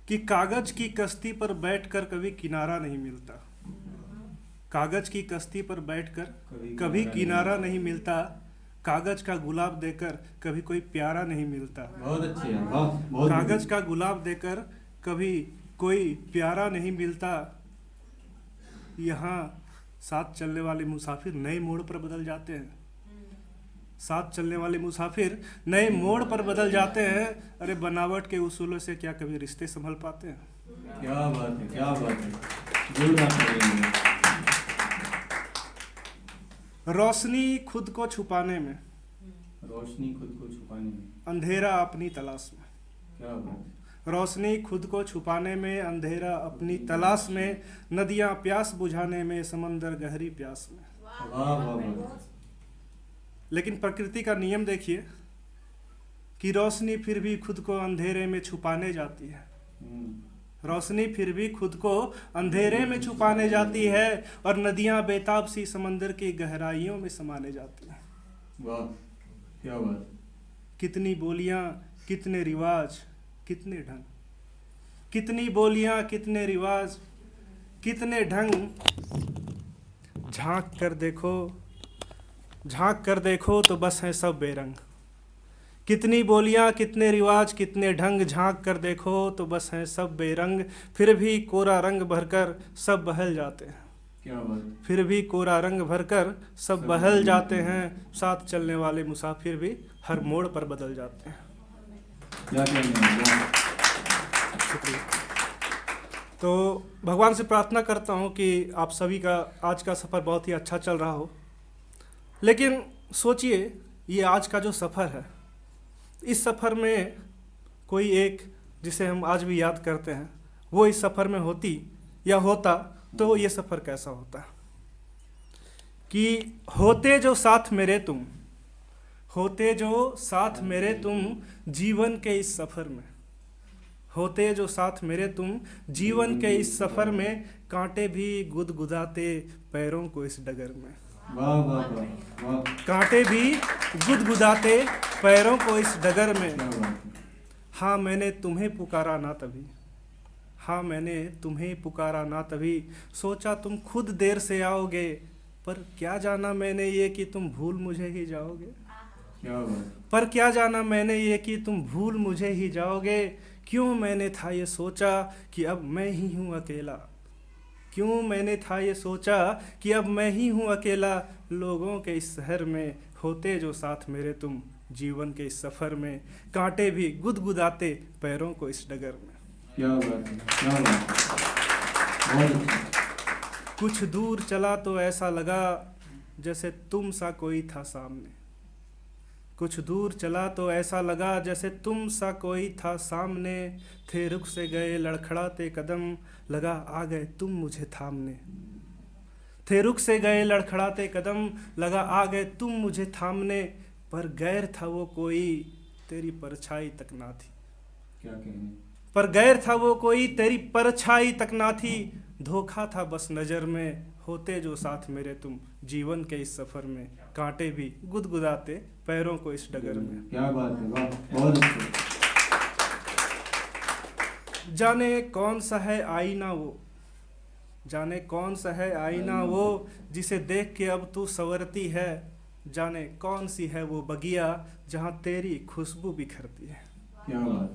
कि कागज की कश्ती पर बैठकर कभी किनारा नहीं मिलता। कागज की कश्ती पर बैठकर कभी किनारा नहीं मिलता। कागज का गुलाब देकर कभी कोई प्यारा नहीं मिलता। बहुत अच्छी है, बहुत कागज का गुलाब देकर कभी कोई प्यारा नहीं मिलता। यहाँ साथ चलने वाले मुसाफिर नए मोड़ पर बदल जाते हैं। साथ चलने वाले मुसाफिर नए मोड़ पर बदल जाते हैं। अरे बनावट के उसूलों से क्या कभी रिश्ते संभल पाते हैं? क्या बात है, क्या बात है, जोरदार तालियां। रोशनी खुद को छुपाने में, रोशनी खुद को छुपाने में, अंधेरा अपनी तलाश में। क्या बात है। रोशनी खुद को छुपाने में, अंधेरा अपनी तलाश में। नदियां प्यास बुझाने में, समंदर गहरी प्यास में। वाह वाह वाह। लेकिन प्रकृति का नियम देखिए कि रोशनी फिर भी खुद को अंधेरे में छुपाने जाती है। रोशनी फिर भी खुद को अंधेरे में छुपाने जाती है और नदियां बेताब सी समंदर की गहराइयों में समाने जाती हैं। वाह, क्या बात। कितनी बोलियां, कितने रिवाज, कितने ढंग। कितनी बोलियां, कितने रिवाज, कितने ढंग। झांक कर देखो, झांक कर देखो तो बस हैं सब बेरंग। कितनी बोलियां, कितने रिवाज, कितने ढंग। झांक कर देखो तो बस हैं सब बेरंग। फिर भी कोरा रंग भरकर सब बहल जाते हैं। क्या बात। फिर भी कोरा रंग भरकर सब बहल जाते हैं। साथ चलने वाले मुसाफिर भी हर मोड़ पर बदल जाते हैं। क्या कहना है। शुक्रिया। तो भगवान से प्रार्थना करता हूँ कि आप सभी का आज का सफ़र बहुत ही अच्छा चल रहा हो। लेकिन सोचिए, ये आज का जो सफ़र है, इस सफ़र में कोई एक जिसे हम आज भी याद करते हैं, वो इस सफ़र में होती या होता तो ये सफ़र कैसा होता। कि होते जो साथ मेरे तुम, होते जो साथ मेरे तुम जीवन के इस सफ़र में। होते जो साथ मेरे तुम जीवन के इस सफ़र में। कांटे भी गुदगुदाते पैरों को इस डगर में। वाह वाह वाह वाह। कांटे भी गुदगुदाते पैरों को इस डगर में। क्या बात है। हाँ मैंने तुम्हें पुकारा ना तभी, हाँ मैंने तुम्हें पुकारा ना तभी। सोचा तुम खुद देर से आओगे, पर क्या जाना मैंने ये कि तुम भूल मुझे ही जाओगे। क्या बात। पर क्या जाना मैंने ये कि तुम भूल मुझे ही जाओगे। क्यों मैंने था ये सोचा कि अब मैं ही हूँ अकेला। क्यों मैंने था ये सोचा कि अब मैं ही हूँ अकेला। लोगों के इस शहर में होते जो साथ मेरे तुम जीवन के इस सफ़र में। कांटे भी गुदगुदाते पैरों को इस डगर में। क्या बात है, क्या बात है। बहुत अच्छा। कुछ दूर चला तो ऐसा लगा जैसे तुम सा कोई था सामने। कुछ दूर चला तो ऐसा लगा जैसे तुम सा कोई था सामने। थे रुख से गए लड़खड़ाते कदम, लगा आ गए तुम मुझे थामने। थे रुख से गए लड़खड़ाते कदम, लगा आ गए तुम मुझे थामने। पर गैर था वो कोई तेरी परछाई तक ना थी। क्या कहने। पर गैर था वो कोई तेरी परछाई तक ना थी। धोखा था बस नज़र में होते जो साथ मेरे तुम जीवन के इस सफ़र में। कांटे भी गुदगुदाते पैरों को इस डगर में। क्या बात है, वाह, बहुत अच्छे। जाने कौन सा है आईना वो, जाने कौन सा है आईना वो जिसे देख के अब तू संवरती है। जाने कौन सी है वो बगिया जहाँ तेरी खुशबू बिखरती है। क्या बात।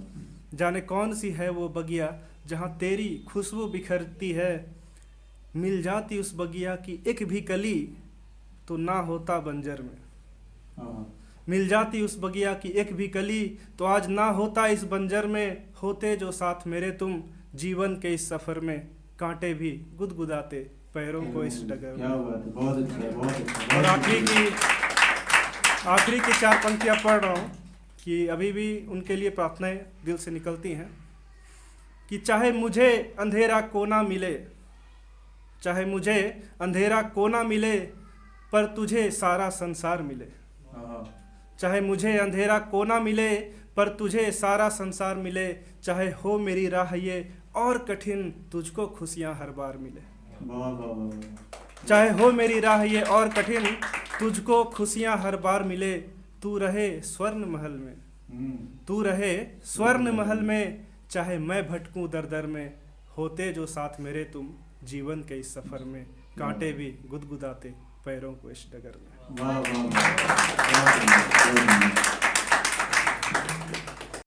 जाने कौन सी है वो बगिया जहाँ तेरी खुशबू बिखरती है। मिल जाती उस बगिया की एक भी कली तो ना होता बंजर में। हाँ। मिल जाती उस बगिया की एक भी कली तो आज ना होता इस बंजर में। होते जो साथ मेरे तुम जीवन के इस सफ़र में। कांटे भी गुदगुदाते पैरों को इस डगर क्या में। बात है, बहुत अच्छा, बहुत अच्छा। और आखिरी की 4 पंक्तियाँ पढ़ रहा हूँ कि अभी भी उनके लिए प्रार्थनाएं दिल से निकलती हैं। कि चाहे मुझे अंधेरा कोना मिले, चाहे मुझे अंधेरा कोना मिले, पर तुझे सारा संसार मिले। हाँ। चाहे मुझे अंधेरा कोना मिले, पर तुझे सारा संसार मिले। चाहे हो मेरी राह ये और कठिन, तुझको खुशियाँ हर बार मिले। वाह वाह वाह। चाहे हो मेरी राह ये और कठिन, तुझको खुशियाँ हर बार मिले। तू रहे स्वर्ण महल में, तू रहे स्वर्ण महल में। चाहे मैं भटकूं दर दर में, होते जो साथ मेरे तुम जीवन के इस सफ़र में, कांटे भी गुदगुदाते पैरों को इस डगर में। वाह वाह वाह, बहुत बढ़िया, बहुत बढ़िया।